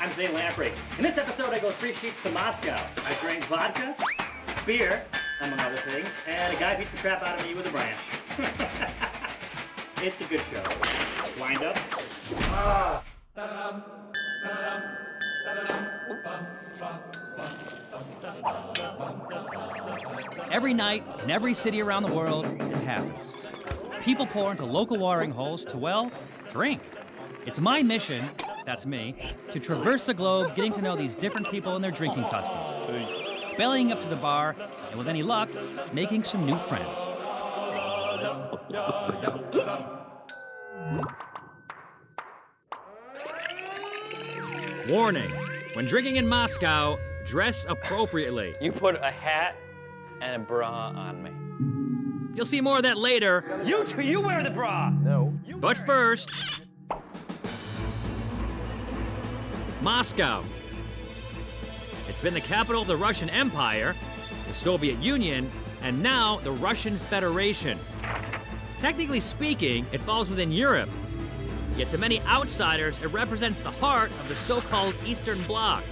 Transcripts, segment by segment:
I'm Zane Lamprey. In this episode, I go 3 sheets to Moscow. I drink vodka, beer, among other things, and a guy beats the crap out of me with a branch. It's a good show. Wind up. Every night, in every city around the world, it happens. People pour into local watering holes to, well, drink. It's my mission, that's me, to traverse the globe, getting to know these different people and their drinking customs. Bellying up to the bar, and with any luck, making some new friends. Warning, when drinking in Moscow, dress appropriately. You put a hat and a bra on me. You'll see more of that later. You wear the bra! No. But first, Moscow. It's been the capital of the Russian Empire, the Soviet Union, and now the Russian Federation. Technically speaking, it falls within Europe. Yet to many outsiders, it represents the heart of the so-called Eastern Bloc.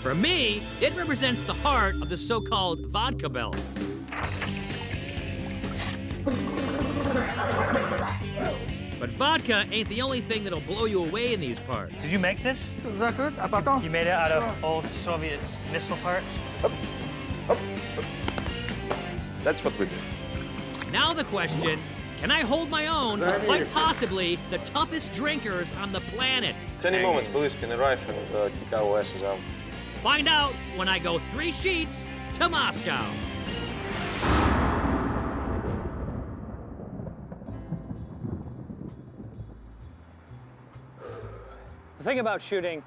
For me, it represents the heart of the so-called vodka belt. But vodka ain't the only thing that'll blow you away in these parts. Did you make this? You made it out of old Soviet missile parts? That's what we do. Now the question, can I hold my own with quite possibly the toughest drinkers on the planet? At any moment, police can arrive and kick our asses out. Find out when I go 3 sheets to Moscow. The thing about shooting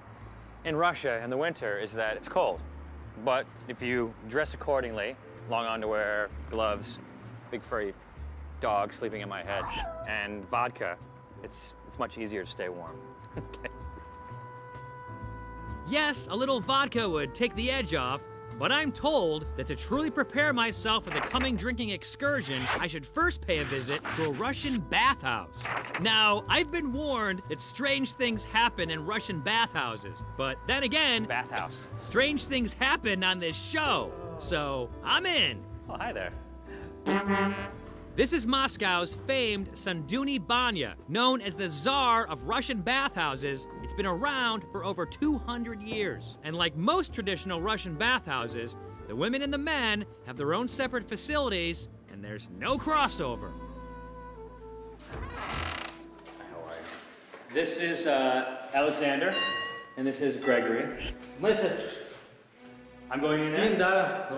in Russia in the winter is that it's cold. But if you dress accordingly, long underwear, gloves, big furry dog sleeping in my head, and vodka, it's much easier to stay warm. Okay. Yes, a little vodka would take the edge off, but I'm told that to truly prepare myself for the coming drinking excursion, I should first pay a visit to a Russian bathhouse. Now, I've been warned that strange things happen in Russian bathhouses, but then again, Bathhouse. strange things happen on this show, so I'm in. Oh, hi there. This is Moscow's famed Sanduny Banya, known as the Tsar of Russian bathhouses. It's been around for over 200 years. And like most traditional Russian bathhouses, the women and the men have their own separate facilities, and there's no crossover. How are you? This is Alexander, and this is Gregory. I'm going in there.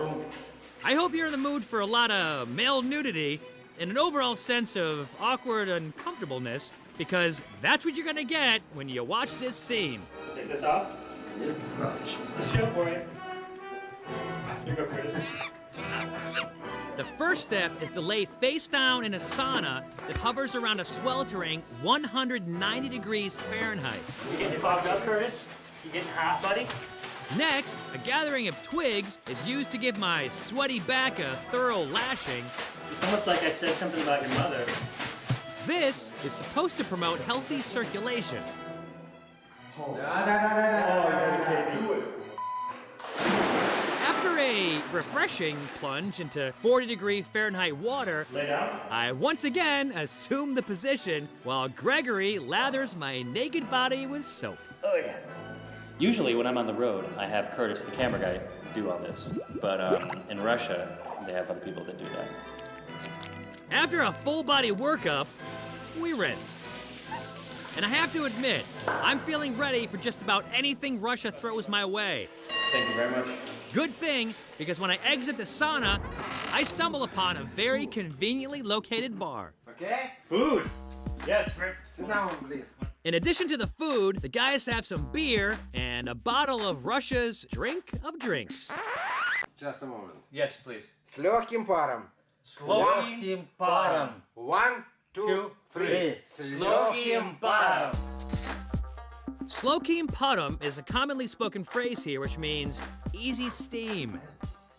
I hope you're in the mood for a lot of male nudity and an overall sense of awkward uncomfortableness, because that's what you're gonna get when you watch this scene. Take this off. It's a show for you. Here you go, Curtis. The first step is to lay face down in a sauna that hovers around a sweltering 190 degrees Fahrenheit. You getting fogged up, Curtis? You getting hot, buddy? Next, a gathering of twigs is used to give my sweaty back a thorough lashing. It's almost like I said something about your mother. This is supposed to promote healthy circulation. After a refreshing plunge into 40-degree Fahrenheit water, Lay down. I once again assume the position while Gregory lathers my naked body with soap. Oh, yeah. Usually when I'm on the road, I have Curtis, the camera guy, do all this. But in Russia, they have other people that do that. After a full-body workup, we rinse. And I have to admit, I'm feeling ready for just about anything Russia throws my way. Thank you very much. Good thing, because when I exit the sauna, I stumble upon a very conveniently located bar. Okay? Food. Yes, Rick. Sit down, please. In addition to the food, the guys have some beer and a bottle of Russia's drink of drinks. Just a moment. Yes, please. С легким паром. С легким паром. 1, 2, 3. С легким паром. Slokim patum is a commonly spoken phrase here, which means easy steam.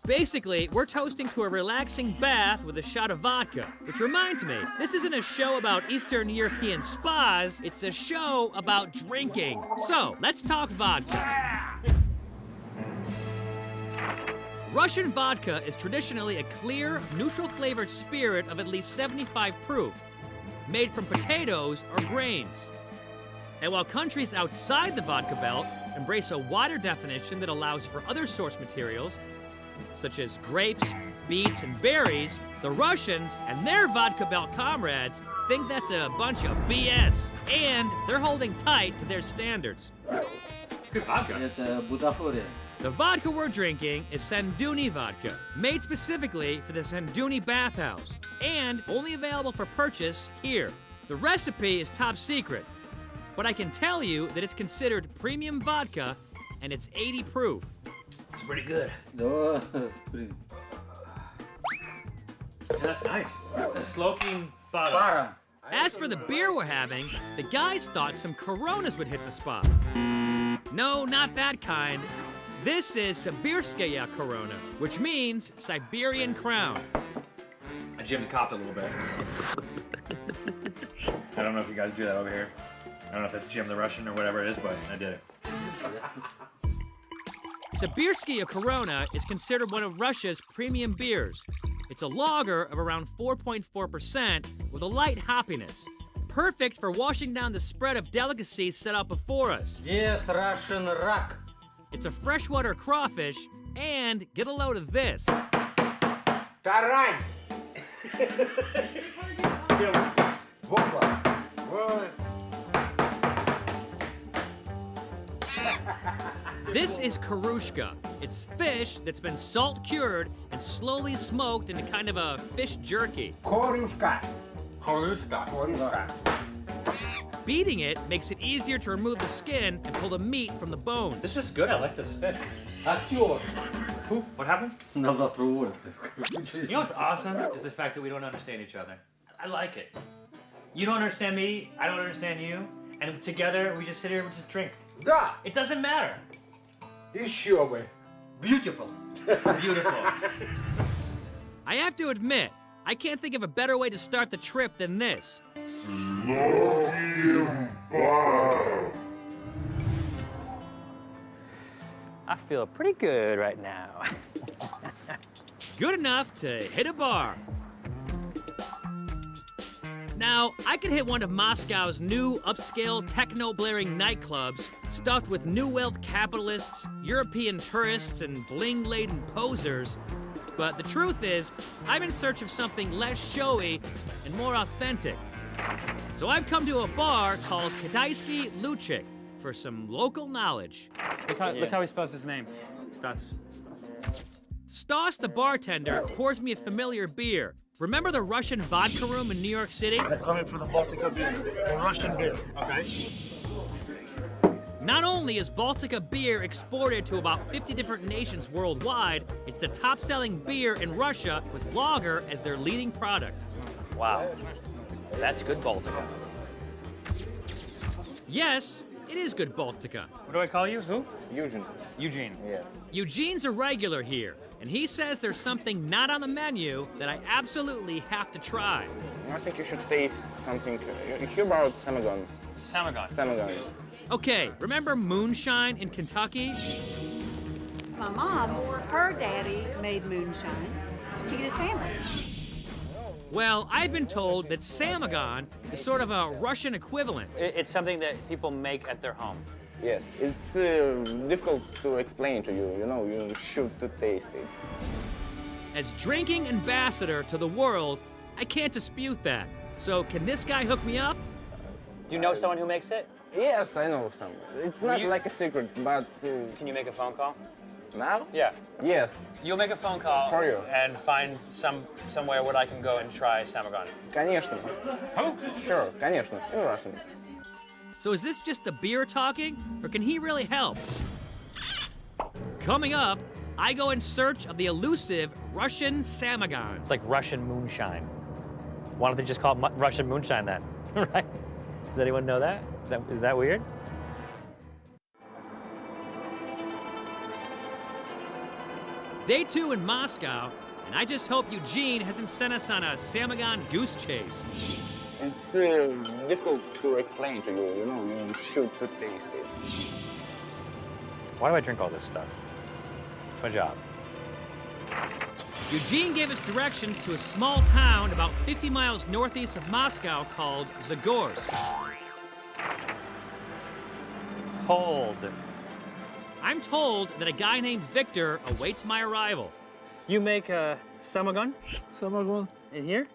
Basically, we're toasting to a relaxing bath with a shot of vodka. Which reminds me, this isn't a show about Eastern European spas, it's a show about drinking. So, let's talk vodka. Russian vodka is traditionally a clear, neutral-flavored spirit of at least 75 proof, made from potatoes or grains. And while countries outside the vodka belt embrace a wider definition that allows for other source materials, such as grapes, beets, and berries, the Russians and their vodka belt comrades think that's a bunch of BS, and they're holding tight to their standards. It's good vodka. Это бутафория. The vodka we're drinking is Sanduni vodka, made specifically for the Sanduni bathhouse, and only available for purchase here. The recipe is top secret, but I can tell you that it's considered premium vodka, and it's 80 proof. It's pretty good. Да, Yeah, that's nice. Smoking fire. паром. As for the beer we're having, the guys thought some Coronas would hit the spot. No, not that kind. This is Sibirskaya Corona, which means Siberian Crown. I Jim copped a little bit. I don't know if you guys do that over here. I don't know if that's Jim the Russian or whatever it is, but I did it. Sibirskaya Corona is considered one of Russia's premium beers. It's a lager of around 4.4% with a light hoppiness. Perfect for washing down the spread of delicacies set out before us. Yes, Russian rock. It's a freshwater crawfish, and get a load of this. Тарань. Вова. This is karushka. It's fish that's been salt cured and slowly smoked into kind of a fish jerky. Корюшка. Корюшка. Корюшка. Beating it makes it easier to remove the skin and pull the meat from the bones. This is good. I like this fish. Актер. Who? What happened? На завтра уволят. You know what's awesome is the fact that we don't understand each other. I like it. You don't understand me, I don't understand you, and together we just sit here and just drink. Да, It doesn't matter. еще бы. Beautiful. Beautiful. I have to admit, I can't think of a better way to start the trip than this. I feel pretty good right now. Good enough to hit a bar. Now, I could hit one of Moscow's new upscale techno-blaring nightclubs stuffed with new wealth capitalists, European tourists, and bling-laden posers. But the truth is, I'm in search of something less showy and more authentic. So I've come to a bar called Kitaisky Luchik for some local knowledge. Look how he spells his name. Stas. Stas, the bartender, pours me a familiar beer. Remember the Russian vodka room in New York City? They're coming for the Baltica beer, the Russian beer, okay? Not only is Baltica beer exported to about 50 different nations worldwide, it's the top-selling beer in Russia with lager as their leading product. Wow. That's good Baltica. Yes, it is good Baltica. What do I call you? Who? Eugene. Eugene. Yes. Eugene's a regular here, and he says there's something not on the menu that I absolutely have to try. I think you should taste something. You hear about Samagon? Samagon. Samagon. Okay, remember moonshine in Kentucky? My mom, her daddy made moonshine to feed his family. Well, I've been told that Samagon is sort of a Russian equivalent. It's something that people make at their home. Yes, it's difficult to explain to you. You know, you should to taste it. As drinking ambassador to the world, I can't dispute that. So can this guy hook me up? Do you know someone who makes it? Yes, I know some. It's not like a secret, but Can you make a phone call? now? Yeah. Yes, You'll make a phone call For you. and find somewhere where I can go and try Samagon. конечно. Who? Sure, конечно. In Russian. So is this just the beer talking, or can he really help? Coming up, I go in search of the elusive Russian Samagon. It's like Russian moonshine. Why don't they just call it Russian moonshine then? Right? Does anyone know that? Is that weird? day 2 in Moscow, and I just hope Eugene hasn't sent us on a Samagon goose chase. It's difficult to explain to you, you know, you should to taste it. Why do I drink all this stuff? It's my job. Eugene gave us directions to a small town about 50 miles northeast of Moscow called Zagorsk. Hold. I'm told that a guy named Victor awaits my arrival. You make samagon Samagon. in here?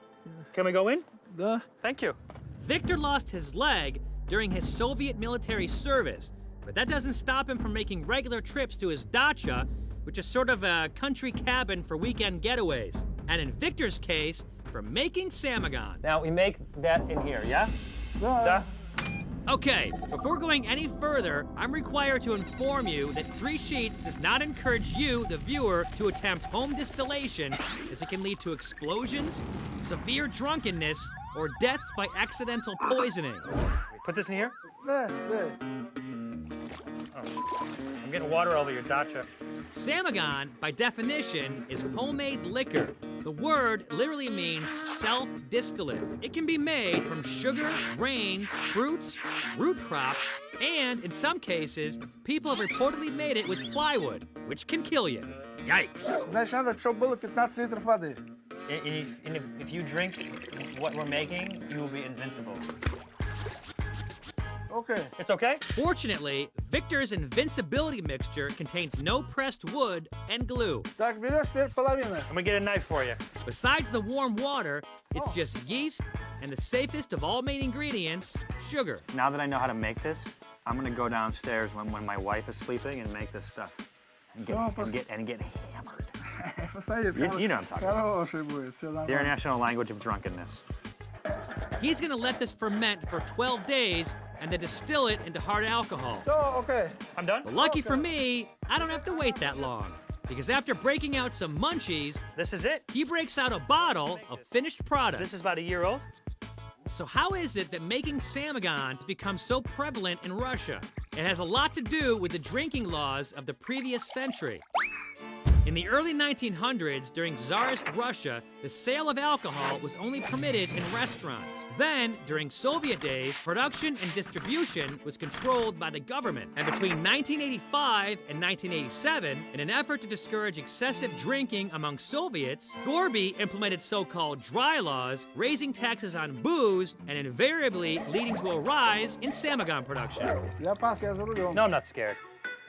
Can we go in? Да. Thank you. Victor lost his leg during his Soviet military service, but that doesn't stop him from making regular trips to his dacha, which is sort of a country cabin for weekend getaways. And in Victor's case, for making samagon. Now we make that in here, yeah? Да. Da? Okay, before going any further, I'm required to inform you that 3 Sheets does not encourage you, the viewer, to attempt home distillation, as it can lead to explosions, severe drunkenness, or death by accidental poisoning. Put this in here? Да, да. I'm getting water over your dacha. Samagon, by definition, is homemade liquor. The word literally means self-distillate. It can be made from sugar, grains, fruits, root crops, and in some cases, people have reportedly made it with plywood, which can kill you. Yikes. Значит, надо, чтобы было 15 литров воды. And if you drink what we're making, you will be invincible. Okay. It's okay? Fortunately, Victor's invincibility mixture contains no pressed wood and glue. Так, берешь теперь половину. I'm gonna get a knife for you. Besides the warm water, it's just yeast and the safest of all main ingredients, sugar. Now that I know how to make this, I'm gonna go downstairs when my wife is sleeping and make this stuff. And get hammered. Посмотри, You know what I'm talking about. хороший будет, все The нормально. international language of drunkenness. He's gonna let this ferment for 12 days and then distill it into hard alcohol. Все, окей. I'm done? But lucky for me, I don't have to wait that long. Because after breaking out some munchies, This is it. he breaks out a bottle of finished product. This is about a year old. So how is it that making samagon has become so prevalent in Russia? It has a lot to do with the drinking laws of the previous century. In the early 1900s, during Tsarist Russia, the sale of alcohol was only permitted in restaurants. Then, during Soviet days, production and distribution was controlled by the government. And between 1985 and 1987, in an effort to discourage excessive drinking among Soviets, Gorby implemented so-called dry laws, raising taxes on booze and invariably leading to a rise in samagon production. Я пас, я за рулем. No, I'm not scared.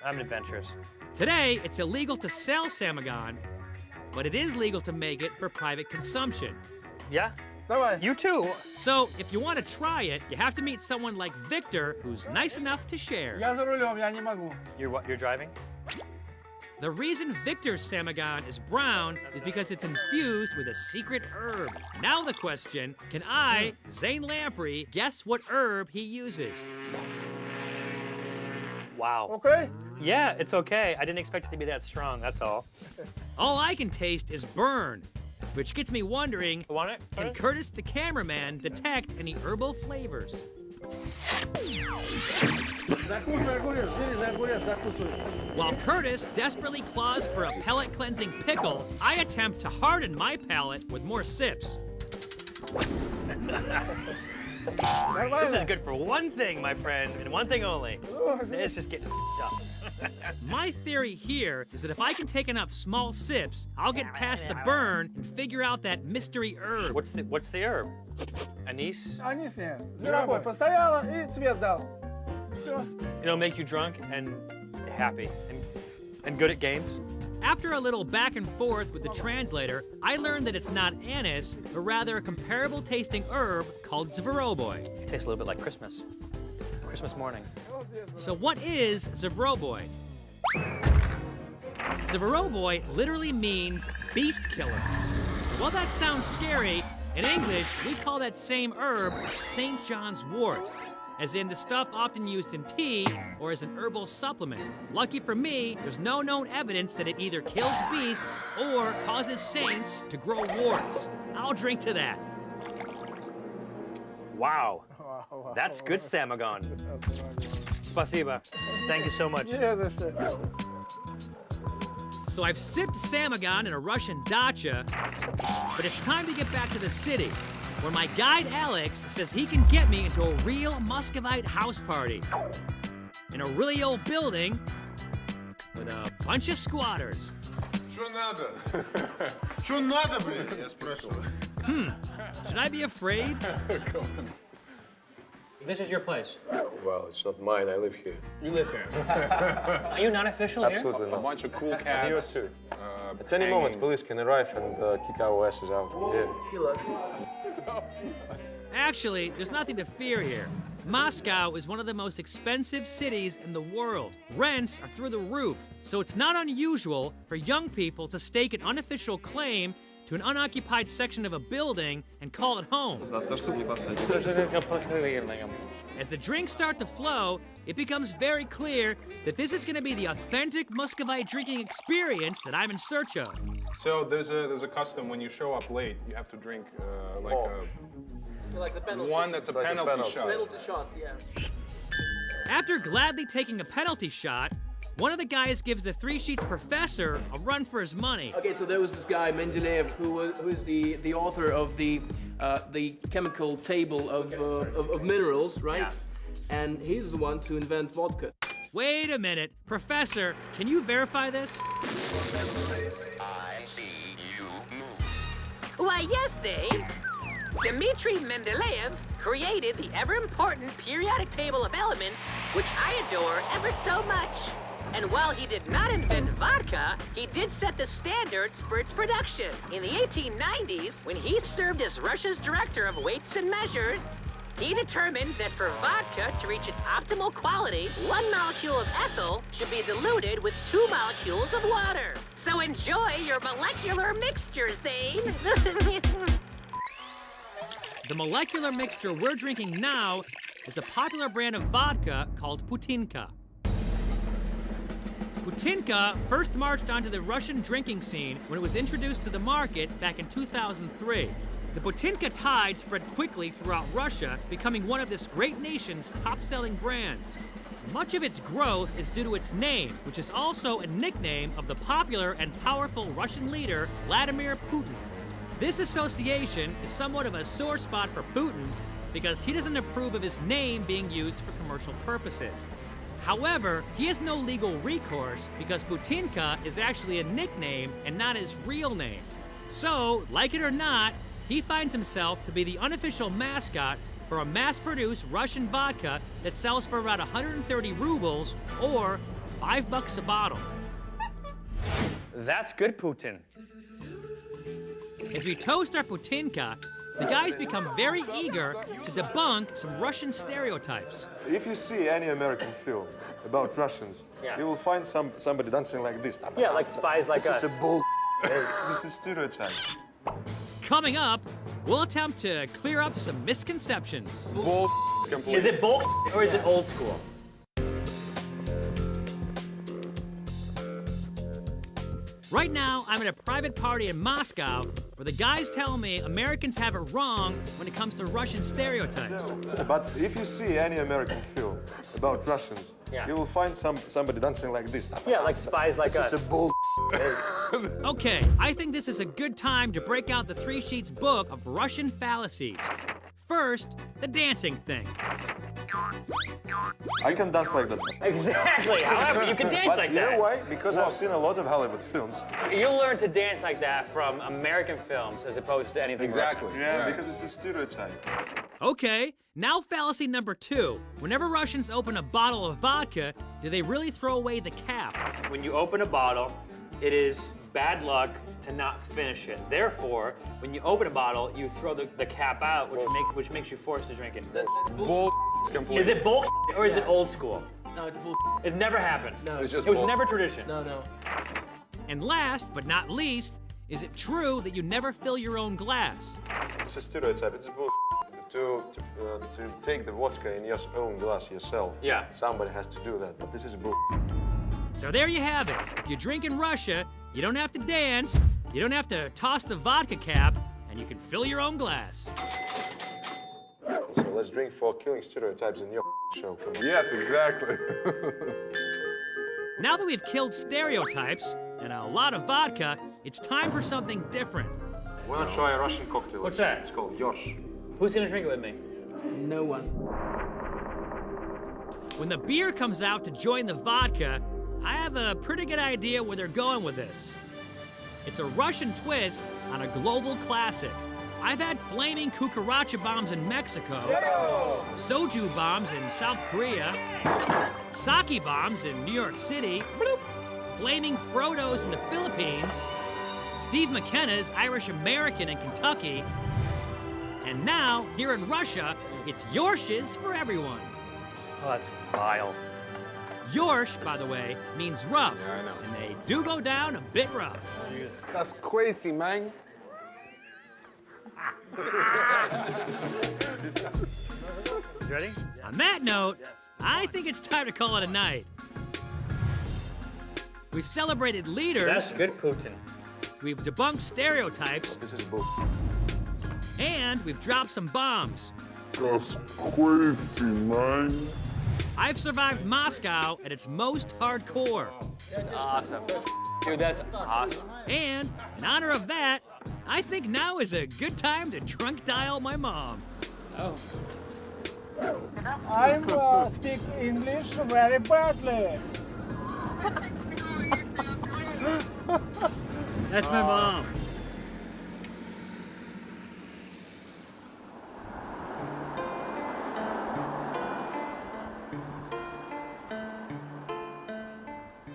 I'm adventurous. Today, it's illegal to sell samagon, but it is legal to make it for private consumption. Yeah? Давай. You too. So, if you want to try it, you have to meet someone like Victor, who's nice enough to share. Я за рулем, я не могу. You're driving? The reason Victor's samagon is brown is because it's infused with a secret herb. Now the question, can I, Zane Lamprey, guess what herb he uses? Wow. Okay? Yeah, it's okay. I didn't expect it to be that strong, that's all. All I can taste is burn, which gets me wondering, You want it? can Curtis the cameraman detect any herbal flavors? Закусывай огурец, бери за огурец, закусывай. While Curtis desperately claws for a palate-cleansing pickle, I attempt to harden my palate with more sips. This is good for one thing, my friend, and one thing only. It's just getting up. My theory here is that if I can take enough small sips, I'll get past the burn and figure out that mystery herb. What's the herb? Anise? Анис нет. Зверобой постояла и цвет дал. Все. It'll make you drunk and happy and good at games. After a little back and forth with the translator, I learned that it's not anise, but rather a comparable tasting herb called zveroboy. It tastes a little bit like Christmas. Christmas morning. So what is zveroboy? Zveroboy literally means beast killer. While that sounds scary, in English, we call that same herb St. John's wort, as in the stuff often used in tea or as an herbal supplement. Lucky for me, there's no known evidence that it either kills beasts or causes saints to grow warts. I'll drink to that. Wow. That's good samagon. Spasiba. Thank you so much. Не за что. So I've sipped Samagon in a Russian dacha, but it's time to get back to the city, where my guide Alex says he can get me into a real Muscovite house party. In a really old building with a bunch of squatters. Что надо? Что надо, блин? Я спрашиваю. Should I be afraid? This is your place. Well, it's not mine. I live here. You live here. Are you not official here? Absolutely A not. bunch of cool Here cats. too. At any moment, police can arrive and kick our asses out. Yeah. Actually, there's nothing to fear here. Moscow is one of the most expensive cities in the world. Rents are through the roof, so it's not unusual for young people to stake an unofficial claim to an unoccupied section of a building and call it home. As the drinks start to flow, it becomes very clear that this is going to be the authentic Muscovite drinking experience that I'm in search of. So there's a custom when you show up late, you have to drink Like the penalty. one that's a Like a penalty penalty. shot. Penalty shots, yeah. After gladly taking a penalty shot, one of the guys gives the Three Sheets professor a run for his money. Okay, so there was this guy Mendeleev, who is the author of the chemical table of minerals, right? Yeah. And he's the one to invent vodka. Wait a minute, Professor, can you verify this? Why, yes, Dave. Dmitri Mendeleev created the ever-important periodic table of elements, which I adore ever so much. And while he did not invent vodka, he did set the standards for its production. In the 1890s, when he served as Russia's director of weights and measures, he determined that for vodka to reach its optimal quality, 1 molecule of ethyl should be diluted with 2 molecules of water. So enjoy your molecular mixture, Zane. The molecular mixture we're drinking now is a popular brand of vodka called Putinka. Putinka first marched onto the Russian drinking scene when it was introduced to the market back in 2003. The Putinka tide spread quickly throughout Russia, becoming one of this great nation's top-selling brands. Much of its growth is due to its name, which is also a nickname of the popular and powerful Russian leader, Vladimir Putin. This association is somewhat of a sore spot for Putin because he doesn't approve of his name being used for commercial purposes. However, he has no legal recourse because Putinka is actually a nickname and not his real name. So, like it or not, he finds himself to be the unofficial mascot for a mass-produced Russian vodka that sells for around 130 rubles, or $5 a bottle. That's good, Putin. As we toast our Putinka, the guys become very eager to debunk some Russian stereotypes. If you see any American film about Russians, you will find somebody dancing like this. Yeah, like spies like us. This is a bull. This is stereotype. Coming up, we'll attempt to clear up some misconceptions. Bull completely. Is it bull or is it old school? Right now, I'm at a private party in Moscow where the guys tell me Americans have it wrong when it comes to Russian stereotypes. But if you see any American film about Russians, you will find somebody dancing like this. Yeah, like spies like us. This is a bull. Okay, I think this is a good time to break out the Three Sheets book of Russian fallacies. First, the dancing thing. I can dance like that. Exactly. However, you can dance like that. You know why? Because I've seen a lot of Hollywood films. You learn to dance like that from American films as opposed to anything. Exactly. Yeah, because it's a stereotype. Okay, now fallacy number 2. Whenever Russians open a bottle of vodka, do they really throw away the cap? When you open a bottle, it is bad luck to not finish it. Therefore, when you open a bottle, you throw the cap out, which makes you forced to drink it. Bull completely. Is it bull or is it old school? No, it's bull. It never happened. No. It's just It was bull. never tradition. No. And last but not least, is it true that you never fill your own glass? It's a stereotype. It's a bull. To take the vodka in your own glass yourself. Yeah. Somebody has to do that, but this is a bull. So there you have it. If you drink in Russia, you don't have to dance, you don't have to toss the vodka cap, and you can fill your own glass. So let's drink for killing stereotypes in your show. Yes, exactly. Now that we've killed stereotypes and a lot of vodka, it's time for something different. Wanna try a Russian cocktail? What's that? It's called Yorsh. Who's gonna drink it with me? No one. When the beer comes out to join the vodka, I have a pretty good idea where they're going with this. It's a Russian twist on a global classic. I've had flaming cucaracha bombs in Mexico, soju bombs in South Korea, sake bombs in New York City, flaming Frodos in the Philippines, Steve McKenna's Irish American in Kentucky, and now, here in Russia, it's Yorshes for everyone. Oh, that's vile. Yorsh, by the way, means rough. Yeah, I know. And they do go down a bit rough. That's crazy, man. You ready? On that note, I think it's time to call it a night. We've celebrated leaders. That's good, Putin. We've debunked stereotypes. This is book. And we've dropped some bombs. That's crazy, man. I've survived Moscow at its most hardcore. That's awesome. Dude, that's awesome. And in honor of that, I think now is a good time to drunk dial my mom. Oh. I speak English very badly. That's my mom.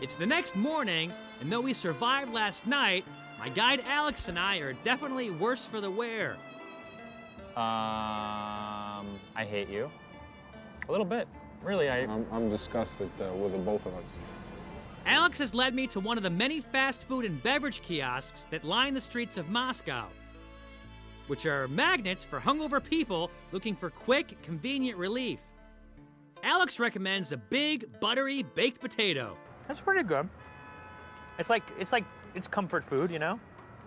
It's the next morning, and though we survived last night, my guide Alex and I are definitely worse for the wear. I hate you. A little bit. Really, I'm disgusted with the both of us. Alex has led me to one of the many fast food and beverage kiosks that line the streets of Moscow, which are magnets for hungover people looking for quick, convenient relief. Alex recommends a big, buttery baked potato. That's pretty good. It's comfort food, you know?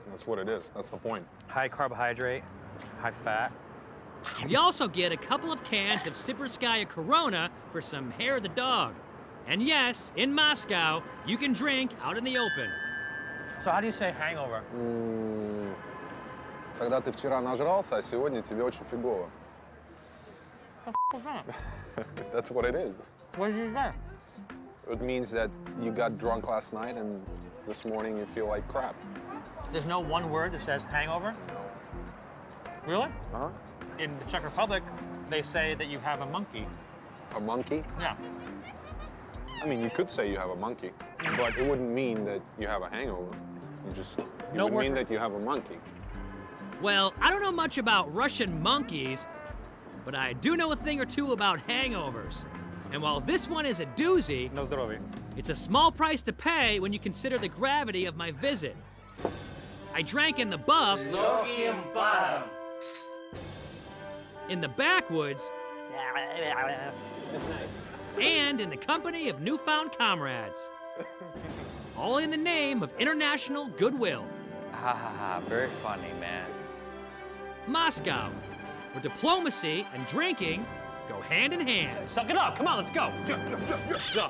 That's what it is. That's the point. High carbohydrate, high fat. We also get a couple of cans of Siperskaya Corona for some hair of the dog. And yes, in Moscow, you can drink out in the open. So how do you say hangover? Когда ты вчера нажрался, а сегодня тебе очень фигово. That's what it is. What did you say? It means that you got drunk last night and this morning you feel like crap. There's no one word that says hangover? Really? Uh-huh. In the Czech Republic, they say that you have a monkey. A monkey? Yeah. I mean, you could say you have a monkey, but it wouldn't mean that you have a hangover. It would mean that you have a monkey. Well, I don't know much about Russian monkeys, but I do know a thing or two about hangovers. And while this one is a doozy, No zdrowie. it's a small price to pay when you consider the gravity of my visit. I drank in the buff, in the backwoods, That's nice. and in the company of newfound comrades. All in the name of international goodwill. Ha ha ha, very funny, man. Moscow, where diplomacy and drinking go hand in hand. Suck it up, come on, let's go. Go.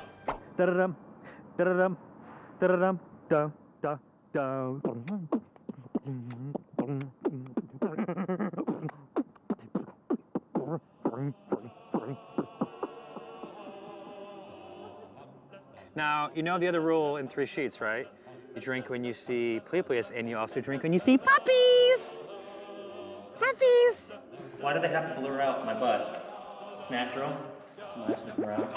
Da-da-dum, da-da-dum, da-da-dum, dum, dum, dum. Now, you know the other rule in 3 sheets, right? You drink when you see Pleiplias, and you also drink when you see puppies! Puppies! Why do they have to blur out my butt? It's natural. It's nice to blur out.